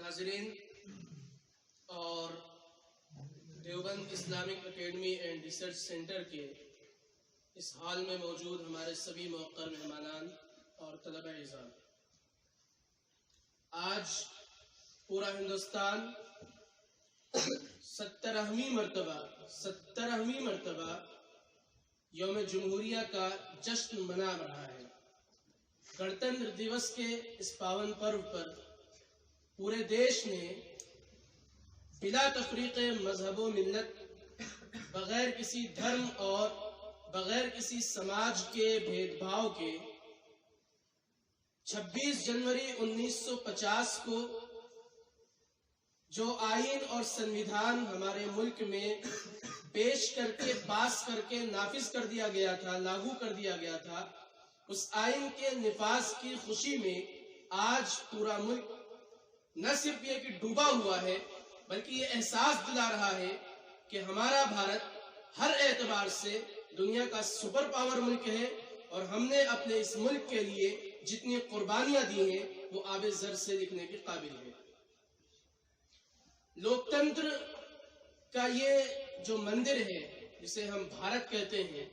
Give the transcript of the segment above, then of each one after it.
नाज़रीन और Deoband Islamic academy and research centre के इस हॉल में मौजूद हमारे सभी मौक़र मेहमानान और तलबा-ए-इज़ाम, आज पूरा हिंदुस्तान 17वीं मरतबा यौम जमहूरिया का जश्न मना रहा है। गणतंत्र दिवस के इस पावन पर्व पर पूरे देश ने बिला तफरीक़ मजहब व मिल्लत, बगैर किसी धर्म और बगैर किसी समाज के भेदभाव के 26 जनवरी 1950 को जो आईन और संविधान हमारे मुल्क में पेश करके पास करके नाफिज कर दिया गया था, लागू कर दिया गया था, उस आईन के निफाज की खुशी में आज पूरा मुल्क न सिर्फ ये कि डूबा हुआ है, बल्कि ये एहसास दिला रहा है कि हमारा भारत हर एतबार से दुनिया का सुपर पावर मुल्क है और हमने अपने इस मुल्क के लिए जितनी कुर्बानियां दी हैं वो आबे ज़र से लिखने के काबिल है। लोकतंत्र का ये जो मंदिर है जिसे हम भारत कहते हैं,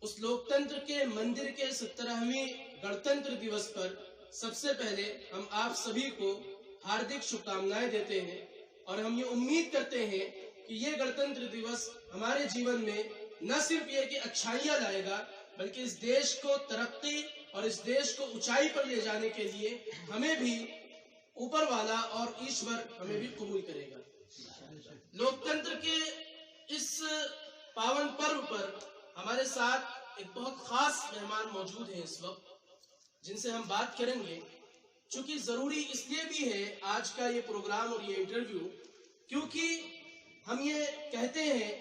उस लोकतंत्र के मंदिर के 17वीं गणतंत्र दिवस पर सबसे पहले हम आप सभी को हार्दिक शुभकामनाएं देते हैं और हम ये उम्मीद करते हैं कि ये गणतंत्र दिवस हमारे जीवन में न सिर्फ ये कि अच्छाइयां लाएगा, बल्कि इस देश को तरक्की और इस देश को ऊंचाई पर ले जाने के लिए हमें भी ऊपर वाला और ईश्वर हमें भी कबूल करेगा। लोकतंत्र के इस पावन पर्व पर हमारे साथ एक बहुत खास मेहमान मौजूद हैं इस वक्त, जिनसे हम बात करेंगे। चूंकि जरूरी इसलिए भी है आज का ये प्रोग्राम और ये इंटरव्यू, क्योंकि हम ये कहते हैं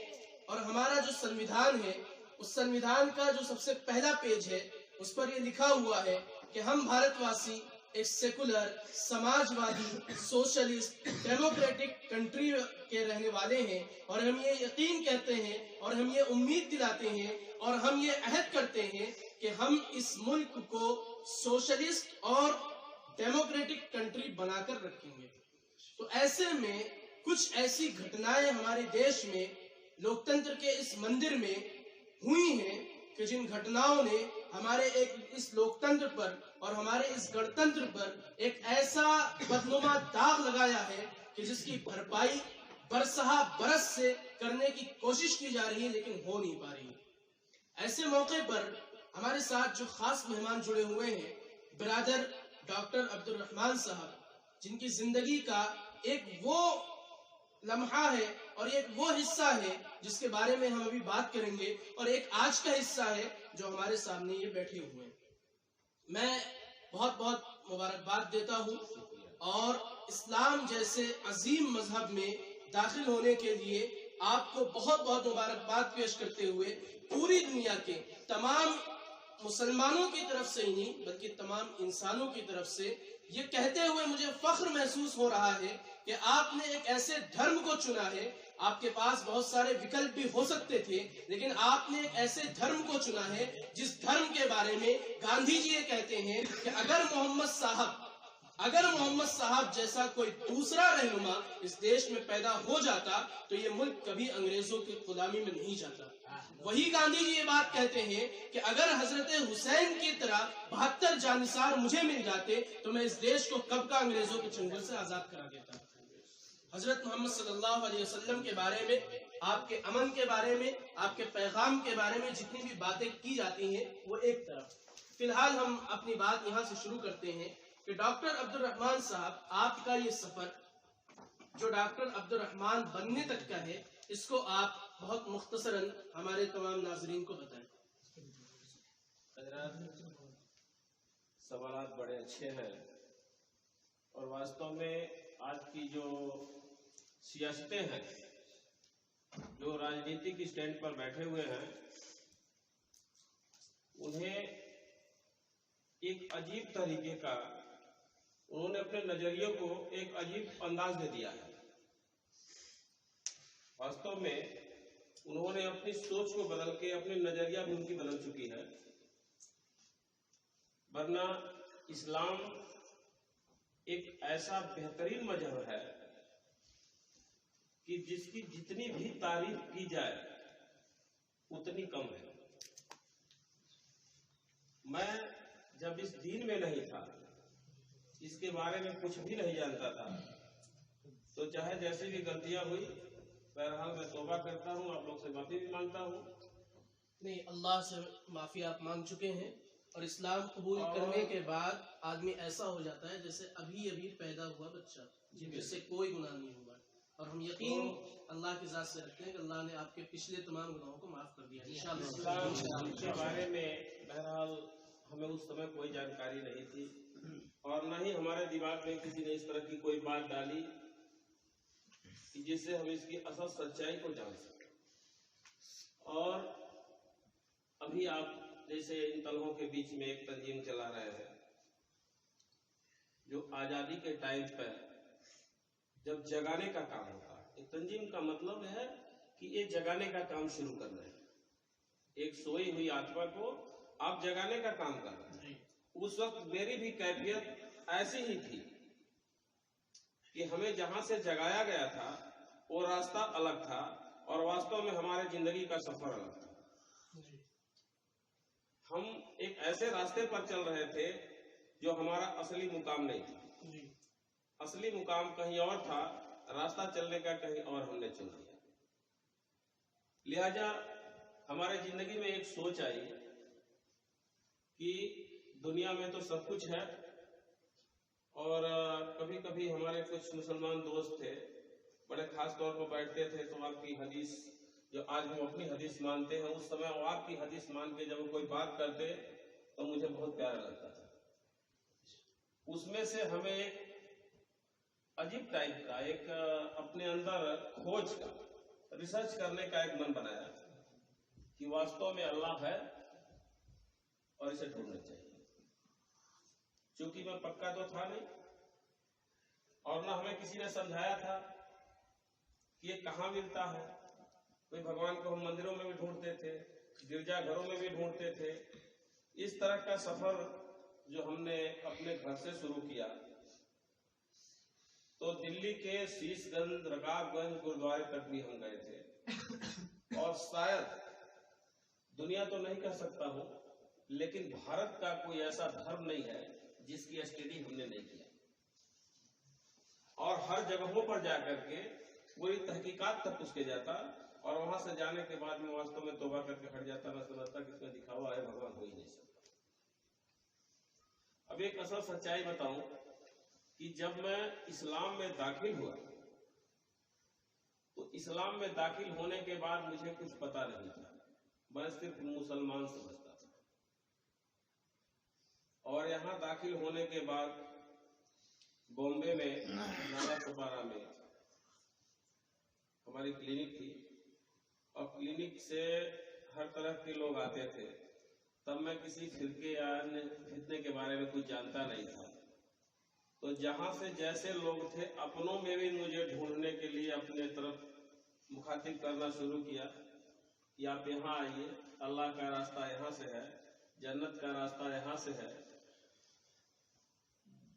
और हमारा जो संविधान है, उस संविधान का जो सबसे पहला पेज है उस पर ये लिखा हुआ है कि हम भारतवासी एक secular, Samajwadi, socialist, democratic country के रहने वाले हैं और हम ये यकीन कहते हैं और हम ये उम्मीद दिलाते हैं और हम ये अहद करते हैं कि हम इस मुल्क को सोशलिस्ट और डेमोक्रेटिक कंट्री बनाकर रखेंगे। तो ऐसे में कुछ ऐसी घटनाएं हमारे देश में लोकतंत्र के इस मंदिर में हुई हैं कि जिन घटनाओं ने हमारे इस लोकतंत्र पर और हमारे इस गणतंत्र पर एक ऐसा बदनुमा दाग लगाया है कि जिसकी भरपाई बरसहा बरस से करने की कोशिश की जा रही है, लेकिन हो नहीं पा रही है। ऐसे मौके पर हमारे साथ जो खास मेहमान जुड़े हुए हैं, बिरादर डॉक्टर अब्दुल रहमान साहब, जिनकी जिंदगी का एक वो लम्हा है और एक वो हिस्सा है जिसके बारे में हम अभी बात करेंगे, और एक आज का हिस्सा है जो हमारे सामने ये बैठे हुए हैं। मैं बहुत बहुत मुबारकबाद देता हूँ और इस्लाम जैसे अजीम मजहब में दाखिल होने के लिए आपको बहुत बहुत मुबारकबाद पेश करते हुए पूरी दुनिया के तमाम मुसलमानों की तरफ से ही नहीं बल्कि तमाम इंसानों की तरफ से ये कहते हुए मुझे फख्र महसूस हो रहा है कि आपने एक ऐसे धर्म को चुना है। आपके पास बहुत सारे विकल्प भी हो सकते थे, लेकिन आपने एक ऐसे धर्म को चुना है जिस धर्म के बारे में गांधी जी ये कहते हैं कि अगर मोहम्मद साहब जैसा कोई दूसरा रहनुमा इस देश में पैदा हो जाता तो ये मुल्क कभी अंग्रेजों की गुलामी में नहीं जाता। वही गांधी जी ये बात कहते हैं कि अगर हजरत हुसैन की तरह 72 जानिसार मुझे मिल जाते तो मैं इस देश को कब का अंग्रेजों के चंगुल से आजाद करा देता। हजरत मोहम्मद सल्लल्लाहु अलैहि वसल्लम के बारे में, आपके अमन के बारे में, आपके पैगाम के बारे में जितनी भी बातें की जाती हैं वो एक तरफ। फिलहाल हम अपनी बात यहाँ से शुरू करते हैं कि डॉक्टर अब्दुल रहमान साहब, आपका ये सफर जो डॉक्टर अब्दुल रहमान बनने तक का है, इसको आप बहुत मुख्तसरन हमारे तमाम नाजरीन को बताएं। सवालात बड़े अच्छे हैं और वास्तव में आज की जो सियासतें हैं, जो राजनीतिक स्टैंड पर बैठे हुए हैं, उन्हें एक अजीब तरीके का, उन्होंने अपने नजरिए को एक अजीब अंदाज दे दिया है। वास्तव में उन्होंने अपनी सोच को बदल के अपनी नजरिया भी उनकी बदल चुकी है। वरना इस्लाम एक ऐसा बेहतरीन मजहब है कि जिसकी जितनी भी तारीफ की जाए उतनी कम है। मैं जब इस दीन में नहीं था, इसके बारे में कुछ भी नहीं जानता था, तो चाहे जैसी भी गलतियां हुई, बहरहाल मैं तौबा करता हूँ, आप लोग से माफी भी मांगता हूँ। नहीं, अल्लाह से माफी आप मांग चुके हैं, और इस्लाम कबूल करने के बाद आदमी ऐसा हो जाता है जैसे अभी अभी पैदा हुआ बच्चा, जिससे कोई गुनाह नहीं हुआ। और हम यकीन अल्लाह की जात से रखते हैं कि अल्लाह ने आपके पिछले तमाम गुनाहों को माफ कर दिया इंशाअल्लाह। इस्लाम के बारे में बहरहाल हमें उस समय कोई जानकारी नहीं थी, और न ही हमारे दिमाग में किसी ने इस तरह की कोई बात डाली कि जिससे हम इसकी असल सच्चाई को जान सकें। और अभी आप जैसे इन तलहों के बीच में एक तंजीम चला रहे हैं, जो आजादी के टाइम पर जब जगाने का काम होता है। एक तंजीम का मतलब है कि ये जगाने का काम शुरू करना है, एक सोई हुई आत्मा को आप जगाने का काम कर रहे हैं। उस वक्त मेरी भी कैफियत ऐसी ही थी कि हमें जहां से जगाया गया था वो रास्ता अलग था, और वास्तव में हमारे जिंदगी का सफर अलग था। हम एक ऐसे रास्ते पर चल रहे थे जो हमारा असली मुकाम नहीं था। असली मुकाम कहीं और था, रास्ता चलने का कहीं और हमने चुन लिया। लिहाजा हमारे जिंदगी में एक सोच आई कि दुनिया में तो सब कुछ है, और कभी कभी हमारे कुछ मुसलमान दोस्त थे, बड़े खास तौर पर बैठते थे, तो आपकी हदीस जो आज हम अपनी हदीस मानते हैं, उस समय वो आपकी हदीस मान के जब वो कोई बात करते तो मुझे बहुत प्यारा लगता था। उसमें से हमें एक अजीब टाइप का एक अपने अंदर खोज का, रिसर्च करने का एक मन बनाया कि वास्तव में अल्लाह है और इसे ढूंढना चाहिए। क्योंकि मैं पक्का तो था नहीं, और ना हमें किसी ने समझाया था कि ये कहाँ मिलता है। कोई भगवान को हम मंदिरों में भी ढूंढते थे, गिरजाघरों में भी ढूंढते थे। इस तरह का सफर जो हमने अपने घर से शुरू किया, तो दिल्ली के शीशगंज, रकाबगंज गुरुद्वारे तक भी हम गए थे। और शायद दुनिया तो नहीं कह सकता हूं, लेकिन भारत का कोई ऐसा धर्म नहीं है जिसकी स्टडी हमने नहीं किया। और हर जगहों पर जाकर के पूरी तहकीकात तक उसके जाता, और वहां से जाने के बाद में वास्तव में तौबा करके हट जाता। मैं समझता कि इसमें दिखावा है, भगवान हो ही नहीं सकता। अब एक असल सच्चाई बताऊं कि जब मैं इस्लाम में दाखिल हुआ, तो इस्लाम में दाखिल होने के बाद मुझे कुछ पता नहीं था, मैं सिर्फ मुसलमान समझता था। और यहाँ दाखिल होने के बाद बॉम्बे में नाला सोपारा में हमारी क्लिनिक थी, और क्लिनिक से हर तरह के लोग आते थे। तब मैं किसी फिरके या अन्य फितने के बारे में कुछ जानता नहीं था। तो जहां से जैसे लोग थे, अपनों में भी मुझे ढूंढने के लिए अपने तरफ मुखातिब करना शुरू किया कि आप यहाँ आइए, अल्लाह का रास्ता यहाँ से है, जन्नत का रास्ता यहाँ से है।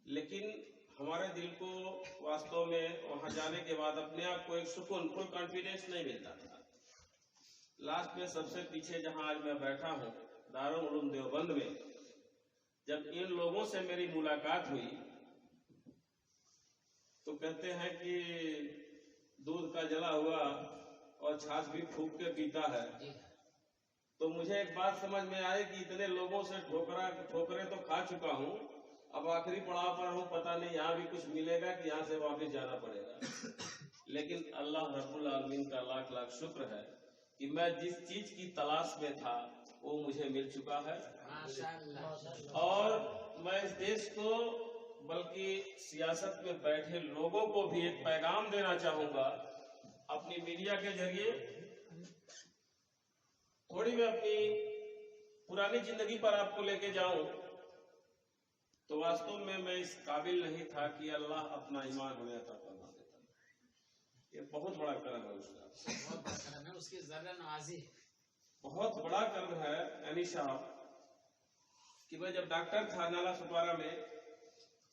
लेकिन हमारे दिल को वास्तव में वहां जाने के बाद अपने आप को एक सुकून, फुल कॉन्फिडेंस नहीं मिलता था। लास्ट में सबसे पीछे जहां आज मैं बैठा हूं, दारुल उलूम देवबंद में, जब इन लोगों से मेरी मुलाकात हुई तो कहते हैं कि दूध का जला हुआ और छाछ भी फूंक के पीता है। तो मुझे एक बात समझ में आई कि इतने लोगों से ठोकरे तो खा चुका हूं, अब आखिरी पड़ाव पर हूं, पता नहीं यहाँ भी कुछ मिलेगा कि यहाँ से वापस जाना पड़ेगा। लेकिन अल्लाह रब्बुल आलमीन का लाख लाख शुक्र है कि मैं जिस चीज की तलाश में था वो मुझे मिल चुका है। और मैं इस देश को, बल्कि सियासत में बैठे लोगों को भी एक पैगाम देना चाहूंगा अपनी मीडिया के जरिए। थोड़ी मैं अपनी पुरानी जिंदगी पर आपको लेके जाऊं, तो वास्तव में मैं इस काबिल नहीं था कि अल्लाह अपना ईमान हमें अता फरमा देता। ये बहुत बड़ा कर्म है उसका, बहुत बड़ा कर्म है, उसकी ज़र्रा नवाज़ी बहुत बड़ा कर्म है। यानी साहब कि मैं जब डॉक्टर था नाला सुपारा में,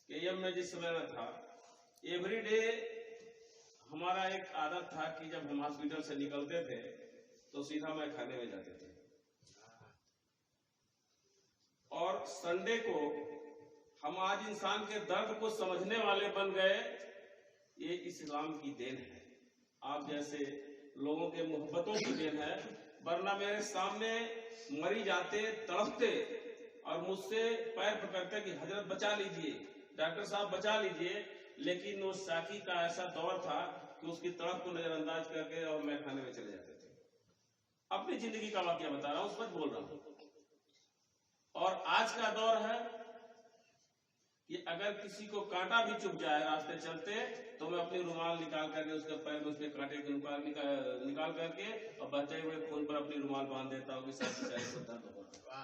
कि डीएम में जिस समय में था, एवरीडे हमारा एक आदत था कि जब हम हॉस्पिटल से निकलते थे तो सीधा मैं खाने में जाते थे, और संडे को हम आज इंसान के दर्द को समझने वाले बन गए। ये इस्लाम की देन है, आप जैसे लोगों के मोहब्बतों की देन है। वरना मेरे सामने मरी जाते, तड़पते और मुझसे पैर पकड़ते कि हजरत बचा लीजिए, डॉक्टर साहब बचा लीजिए, लेकिन वो साकी का ऐसा दौर था कि उसकी तड़प को नजरअंदाज करके और मैं खाने में चले जाते थे। अपनी जिंदगी का वाकया बता रहा हूं, उस पर बोल रहा हूं। और आज का दौर है कि अगर किसी को कांटा भी चुभ जाए रास्ते चलते, तो मैं अपनी रुमाल निकाल करके उसके पैर में उसके कांटे को निकाल करके और बचे हुए खून पर अपनी रुमाल बांध देता हूँ कि सब बेचारे को दर्द होगा।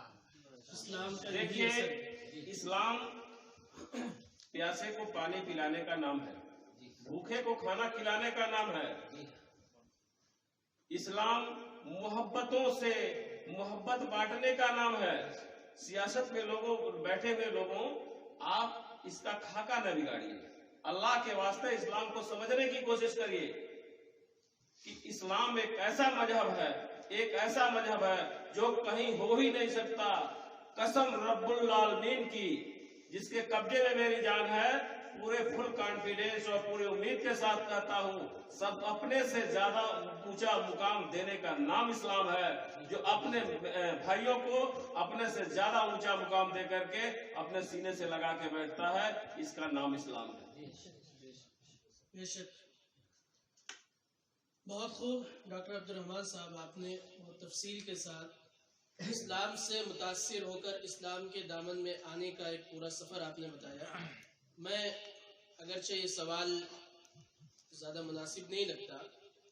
इस्लाम का देखिए, इस्लाम प्यासे को पानी पिलाने का नाम है, भूखे को खाना खिलाने का नाम है। इस्लाम मोहब्बतों से मोहब्बत बांटने का नाम है। सियासत में लोगों, बैठे हुए लोगों, आप इसका खाका न बिगाड़िए। अल्लाह के वास्ते इस्लाम को समझने की कोशिश करिए कि इस्लाम एक ऐसा मजहब है, एक ऐसा मजहब है जो कहीं हो ही नहीं सकता। कसम रब्बुल आलमीन की, जिसके कब्जे में मेरी जान है, पूरे फुल कॉन्फिडेंस और पूरी उम्मीद के साथ कहता हूँ, सब अपने से ज्यादा ऊंचा मुकाम देने का नाम इस्लाम है। जो अपने भाइयों को अपने से ज्यादा ऊंचा मुकाम दे करके अपने सीने से लगा के बैठता है, इसका नाम इस्लाम है। बेशक, बहुत खूब डॉक्टर अब्दुल रहमान साहब, आपने बहुत तफसील के साथ इस्लाम से मुतासिर होकर इस्लाम के दामन में आने का एक पूरा सफ़र आपने बताया। मैं अगरचे ये सवाल ज़्यादा मुनासिब नहीं लगता,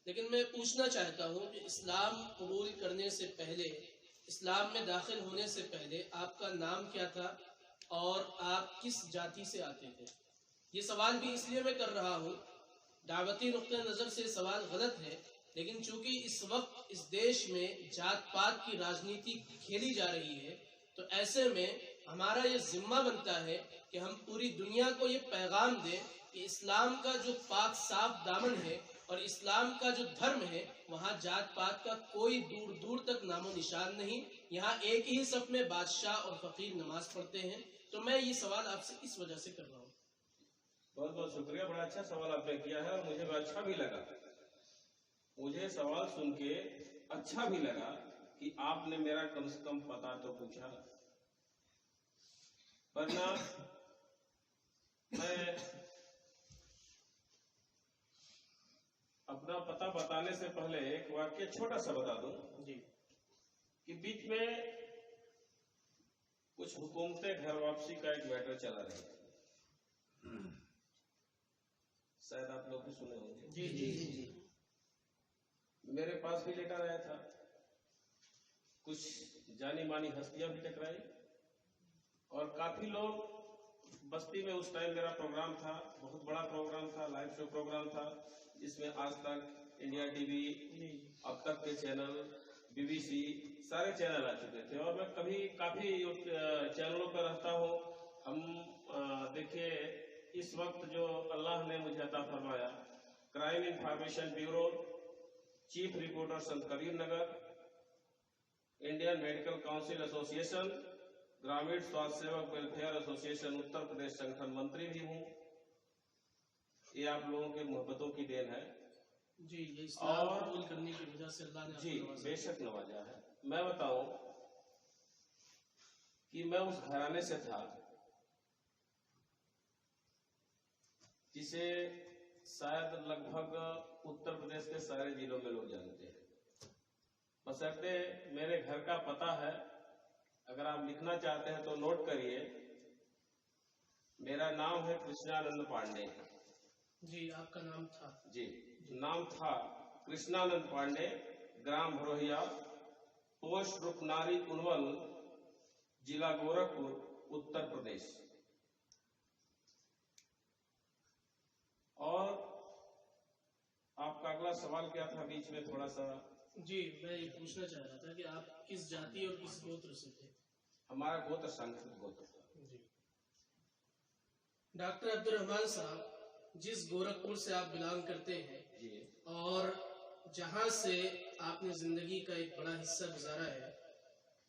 लेकिन मैं पूछना चाहता हूँ कि इस्लाम कबूल करने से पहले, इस्लाम में दाखिल होने से पहले आपका नाम क्या था और आप किस जाति से आते थे? ये सवाल भी इसलिए मैं कर रहा हूँ, दावती नुक्ते नज़र से सवाल गलत है, लेकिन चूंकि इस वक्त इस देश में जात पात की राजनीति खेली जा रही है, तो ऐसे में हमारा ये जिम्मा बनता है कि हम पूरी दुनिया को ये पैगाम दें कि इस्लाम का जो पाक साफ दामन है और इस्लाम का जो धर्म है, वहाँ जात पात का कोई दूर दूर तक नामो निशान नहीं। यहाँ एक ही सफ में बादशाह और फकीर नमाज पढ़ते हैं। तो मैं ये सवाल आपसे इस वजह से कर रहा हूँ। बहुत बहुत शुक्रिया, बड़ा अच्छा सवाल आपने किया है और मुझे अच्छा भी लगा। मुझे सवाल सुन के अच्छा भी लगा कि आपने मेरा कम से कम पता तो पूछा, वरना मैं अपना पता बताने से पहले एक वाक्य छोटा सा बता दूं जी कि बीच में कुछ हुकूमतें घर वापसी का एक मैटर चला रही है, शायद आप लोग भी सुने होंगे। जी जी जी जी मेरे पास भी लेटर आया था, कुछ जानी मानी हस्तियां भी टकराई और काफी लोग बस्ती में। उस टाइम मेरा प्रोग्राम था, बहुत बड़ा प्रोग्राम था, लाइव शो प्रोग्राम था, जिसमें आज तक, इंडिया टीवी, अब तक के चैनल, बीबीसी, सारे चैनल आ चुके थे और मैं काफी चैनलों पर रहता हूँ। हम देखिए, इस वक्त जो अल्लाह ने मुझे अता फरमाया, crime information bureau, chief reporter संत Kabir Nagar, Indian medical council association, ग्रामीण स्वास्थ्य सेवक वेलफेयर एसोसिएशन उत्तर प्रदेश संगठन मंत्री भी हूँ। ये आप लोगों के मोहब्बतों की देन है जी, ये इस्लाम कबूल करने की वजह से अल्लाह ने जी आपको नवाजा। बेशक नवाजा है। मैं बताऊं कि मैं उस घराने से था जिसे शायद लगभग उत्तर प्रदेश के सारे जिलों में लोग जानते हैं। बशर्ते मेरे घर का पता है, अगर आप लिखना चाहते हैं तो नोट करिए। मेरा नाम है कृष्णानंद पांडे। जी, आपका नाम था? जी, नाम था कृष्णानंद पांडे, ग्राम भरोहिया, पोस्ट रुपनारी कुनवल, जिला गोरखपुर, उत्तर प्रदेश। और आपका अगला सवाल क्या था? बीच में थोड़ा सा। जी, मैं ये पूछना चाह रहा था कि आप किस जाति और किस गोत्र से थे? हमारा गोत्र संस्कृत गोत्र था। जी डॉक्टर अब्दुल रहमान साहब, जिस गोरखपुर से आप बिलोंग करते हैं जी और जहां से आपने जिंदगी का एक बड़ा हिस्सा गुजारा है,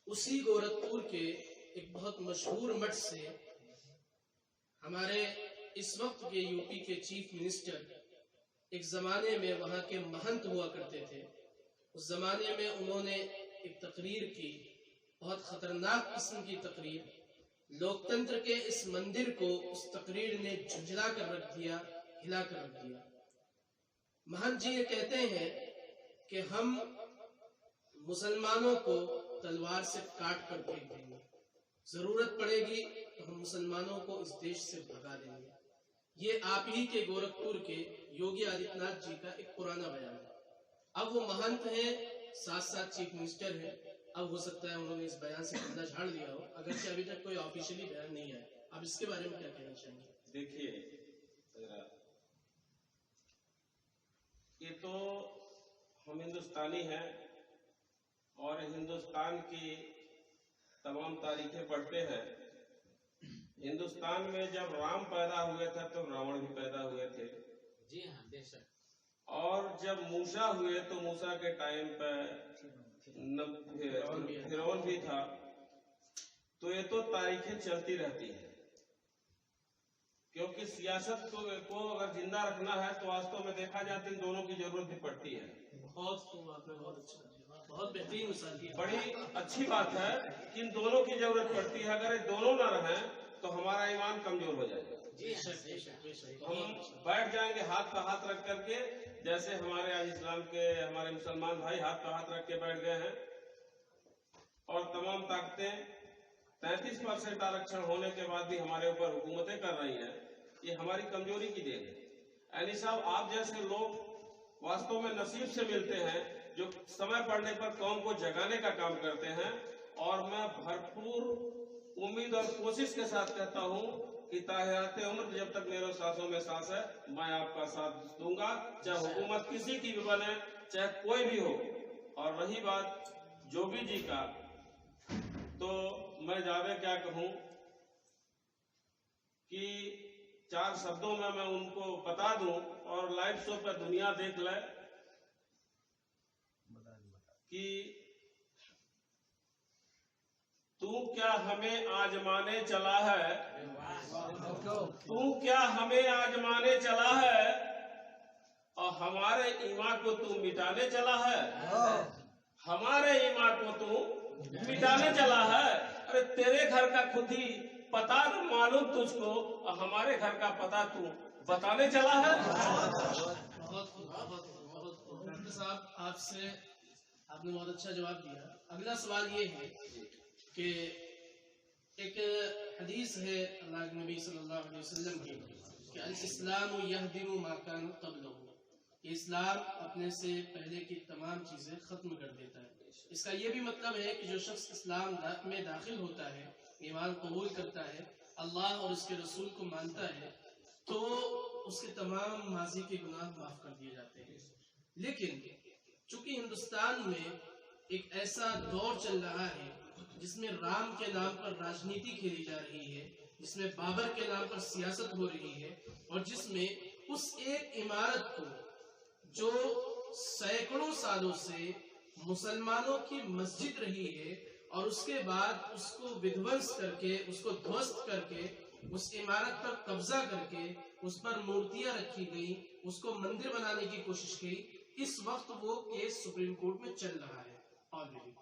उसी गोरखपुर के एक बहुत मशहूर मठ से हमारे इस वक्त के यूपी के चीफ मिनिस्टर एक जमाने में वहां के महंत हुआ करते थे। उस जमाने में उन्होंने एक तकरीर की, बहुत खतरनाक किस्म की तकरीर। लोकतंत्र के इस मंदिर को उस तकरीर ने झुंझला कर रख दिया, हिला कर रख दिया। महंत जी ये कहते हैं कि हम मुसलमानों को तलवार से काट कर फेंक देंगे, जरूरत पड़ेगी तो हम मुसलमानों को इस देश से भगा देंगे। ये आप ही के गोरखपुर के योगी आदित्यनाथ जी का एक पुराना बयान है। अब वो महंत हैं, साथ साथ चीफ मिनिस्टर हैं। अब हो सकता है उन्होंने इस बयान से पर्दा झाड़ दिया हो, अगरचे अभी तक कोई ऑफिशियली बयान नहीं आया। आप इसके बारे में क्या कहना चाहेंगे? देखिए, ये तो हम हिंदुस्तानी हैं और हिंदुस्तान की तमाम तारीखें पढ़ते हैं। हिंदुस्तान में जब राम पैदा हुए थे तो रावण भी पैदा हुए थे। जी हाँ, बेशक। और जब मूसा हुए तो मूसा के टाइम पे फिरौन भी था। तो ये तो तारीखें चलती रहती है, क्योंकि सियासत को अगर जिंदा रखना है तो वास्तव में देखा जाए तो इन दोनों की जरूरत भी पड़ती है। बहुत अच्छा, बहुत बेहतरीन मिसाल दी। बड़ी अच्छी बात है कि इन दोनों की जरूरत पड़ती है। अगर ये दोनों ना रहे तो हमारा ईमान कमजोर हो जाएगा। हम बैठ जाएंगे हाथ पे हाथ रख करके, जैसे हमारे आज इस्लाम के हमारे मुसलमान भाई हाथ पे हाथ रख के बैठ गए हैं। और तमाम ताकतें 33% आरक्षण होने के बाद भी हमारे ऊपर हुकूमतें कर रही हैं। ये हमारी कमजोरी की देन है। यानी साहब, आप जैसे लोग वास्तव में नसीब से मिलते हैं जो समय पड़ने पर कौम को जगाने का काम करते हैं। और मैं भरपूर उम्मीद और कोशिश के साथ कहता हूं कि ताहियाते उम्र जब तक मेरे सांसों में सांस है, मैं आपका साथ दूंगा, चाहे हुकूमत किसी की भी बने, चाहे कोई भी हो। और रही बात जोगी जी का, तो मैं ज्यादा क्या कहूं कि 4 शब्दों में मैं उनको बता दूं और लाइव शो पर दुनिया देख ले कि तू क्या हमें आजमाने चला है, तू क्या हमें आजमाने चला है और हमारे ईमान को तू मिटाने चला है, हमारे ईमान को तू मिटाने चला है। अरे तेरे घर का खुद ही पता न मालूम तुझको और हमारे घर का पता तू बताने चला है। डॉक्टर साहब, आपने बहुत अच्छा जवाब दिया। अगला सवाल ये है कि एक हदीस है अल्लाह के नबी सल्लल्लाहु अलैहि वसल्लम की कि अल-इस्लाम यहदिमु मा कान क़ब्लहु, इस्लाम अपने से पहले की तमाम चीजें खत्म कर देता है। इसका ये भी मतलब है कि जो शख्स इस्लाम में दाखिल होता है, ईमान कबूल करता है, अल्लाह और उसके रसूल को मानता है, तो उसके तमाम माजी के गुनाह माफ कर दिए जाते हैं। लेकिन चूंकि हिंदुस्तान में एक ऐसा दौर चल रहा है जिसमें राम के नाम पर राजनीति खेली जा रही है, जिसमें बाबर के नाम पर सियासत हो रही है, और जिसमें उस एक इमारत को जो सैकड़ों सालों से मुसलमानों की मस्जिद रही है और उसके बाद उसको विध्वंस करके, उसको ध्वस्त करके, उस इमारत पर कब्जा करके उस पर मूर्तियां रखी गई, उसको मंदिर बनाने की कोशिश की, इस वक्त वो केस सुप्रीम कोर्ट में चल रहा है ऑलरेडी।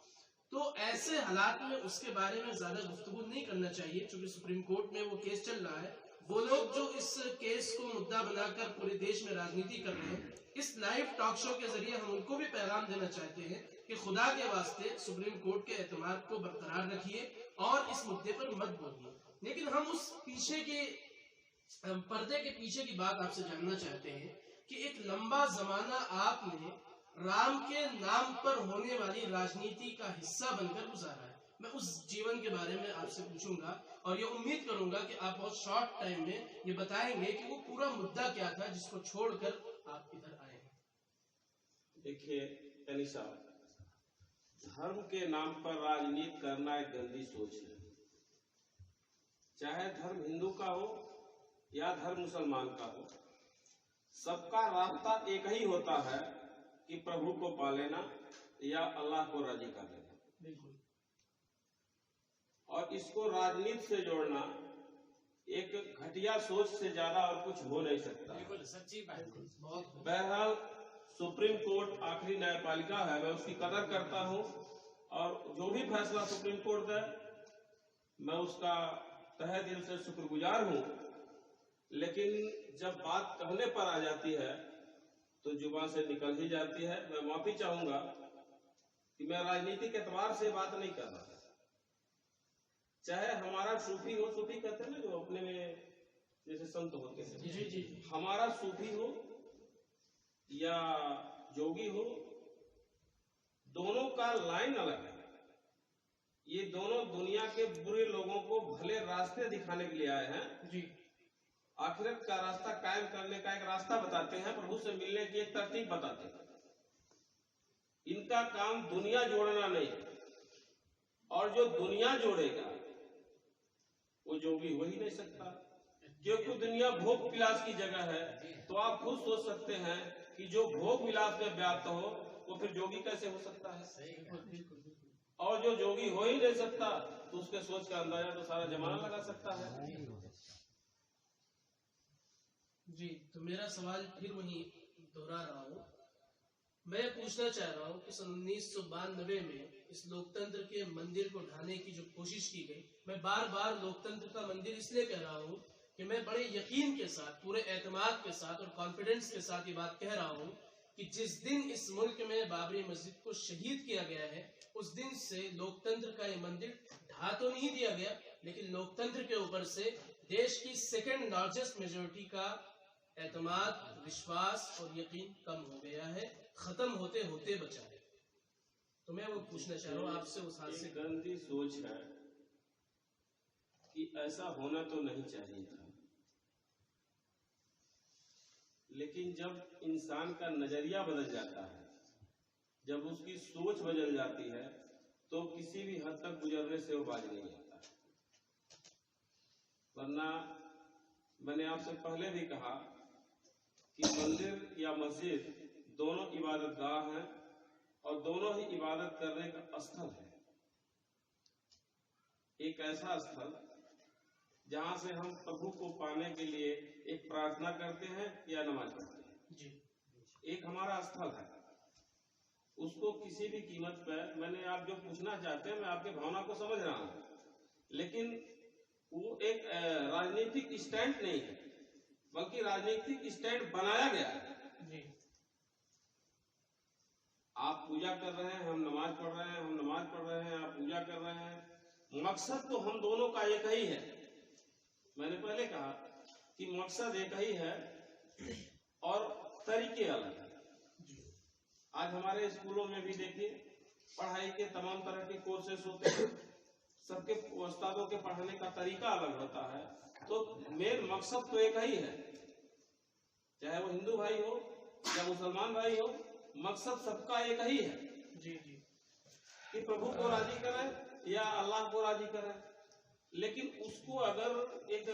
तो ऐसे हालात में उसके बारे में ज्यादा गुफ्तगू नहीं करना चाहिए, क्योंकि सुप्रीम कोर्ट में वो केस चल रहा है। वो लोग जो इस केस को मुद्दा बनाकर पूरे देश में राजनीति कर रहे हैं, इस लाइव टॉक शो के जरिए हम उनको भी पैगाम देना चाहते हैं कि खुदा के वास्ते सुप्रीम कोर्ट के एतमाद को बरकरार रखिए और इस मुद्दे पर मत बोलिए। लेकिन हम उस पीछे के पर्दे के पीछे की बात आपसे जानना चाहते हैं कि एक लंबा जमाना आपने राम के नाम पर होने वाली राजनीति का हिस्सा बनकर गुजारा है। मैं उस जीवन के बारे में आपसे पूछूंगा और ये उम्मीद करूंगा कि आप बहुत शॉर्ट टाइम में ये बताएंगे कि वो पूरा मुद्दा क्या था जिसको छोड़कर आप इधर आए। देखिए यानी साहब, धर्म के नाम पर राजनीति करना एक गंदी सोच है। चाहे धर्म हिंदू का हो या धर्म मुसलमान का हो, सबका रास्ता एक ही होता है कि प्रभु को पा लेना या अल्लाह को राजी कर लेना। बिल्कुल। और इसको राजनीति से जोड़ना एक घटिया सोच से ज्यादा और कुछ हो नहीं सकता। बिल्कुल सच्ची बात है। बहुत बहरहाल सुप्रीम कोर्ट आखिरी न्यायपालिका है, मैं उसकी कदर करता हूं और जो भी फैसला सुप्रीम कोर्ट दे मैं उसका तहे दिल से शुक्रगुजार हूं। लेकिन जब बात कहने पर आ जाती है तो जुबान से निकल ही जाती है। मैं माफी चाहूंगा कि मैं राजनीतिक एतबार से बात नहीं कर रहा, चाहे हमारा सूफी हो, सूफी कहते हैं ना जो अपने में जैसे संत होते हैं, जी जी, हमारा सूफी हो या जोगी हो, दोनों का लाइन अलग है। ये दोनों दुनिया के बुरे लोगों को भले रास्ते दिखाने के लिए आए हैं, जी आखिरत का रास्ता कायम करने का एक रास्ता बताते हैं, प्रभु से मिलने की एक तरतीब बताते हैं। इनका काम दुनिया जोड़ना नहीं है, और जो दुनिया जोड़ेगा वो जोगी हो ही नहीं सकता, क्योंकि दुनिया भोग विलास की जगह है। तो आप खुद सोच सकते हैं कि जो भोग विलास में व्याप्त हो वो फिर जोगी कैसे हो सकता है। सही कहा। और जो जोगी हो ही नहीं सकता तो उसके सोच का अंदाजा तो सारा जमाना लगा सकता है। जी, तो मेरा सवाल फिर वही दोहरा रहा हूँ। मैं पूछना चाह रहा हूँ कि सन 1992 में इस लोकतंत्र के मंदिर को ढाने की जो कोशिश की गई, मैं बार बार लोकतंत्र का मंदिर इसलिए कह रहा हूँ कि मैं बड़े यकीन के साथ, पूरे एतमाद के साथ और कॉन्फिडेंस के साथ ये बात कह रहा हूँ कि जिस दिन इस मुल्क में बाबरी मस्जिद को शहीद किया गया है, उस दिन से लोकतंत्र का ये मंदिर ढा तो नहीं दिया गया, लेकिन लोकतंत्र के ऊपर से देश की सेकेंड लार्जेस्ट मेजोरिटी का एतमाद, विश्वास और यकीन कम हो गया है, खत्म होते होते बचा है। तो मैं वो पूछना चाह रहा हूँ आपसे उस हाथ से। गंदी सोच है कि ऐसा होना तो नहीं चाहिए था, लेकिन जब इंसान का नजरिया बदल जाता है, जब उसकी सोच बदल जाती है, तो किसी भी हद तक गुजरने से वो बाज नहीं आता। वरना मैंने आपसे पहले भी कहा कि मंदिर या मस्जिद दोनों इबादत गाह हैं और दोनों ही इबादत करने का स्थल है। एक ऐसा स्थल जहां से हम प्रभु को पाने के लिए एक प्रार्थना करते हैं या नमाज पढ़ते हैं जी। एक हमारा स्थल है, उसको किसी भी कीमत पर, मैंने आप जो पूछना चाहते हैं मैं आपके भावना को समझ रहा हूं, लेकिन वो एक राजनीतिक स्टैंड नहीं है, बल्कि राजनीतिक स्टैंड बनाया गया है। जी। आप पूजा कर रहे हैं, हम नमाज पढ़ रहे हैं, हम नमाज पढ़ रहे हैं, आप पूजा कर रहे हैं, मकसद तो हम दोनों का एक ही है। मैंने पहले कहा कि मकसद एक ही है और तरीके अलग हैं। आज हमारे स्कूलों में भी देखिए पढ़ाई के तमाम तरह के कोर्सेस होते हैं, सबके उस्तादों के पढ़ाने का तरीका अलग होता है, तो मेन मकसद तो एक ही है, चाहे वो हिंदू भाई हो या मुसलमान भाई हो, मकसद सबका एक ही है। जी जी। कि प्रभु को राजी करें या अल्लाह को राजी करें। लेकिन उसको अगर एक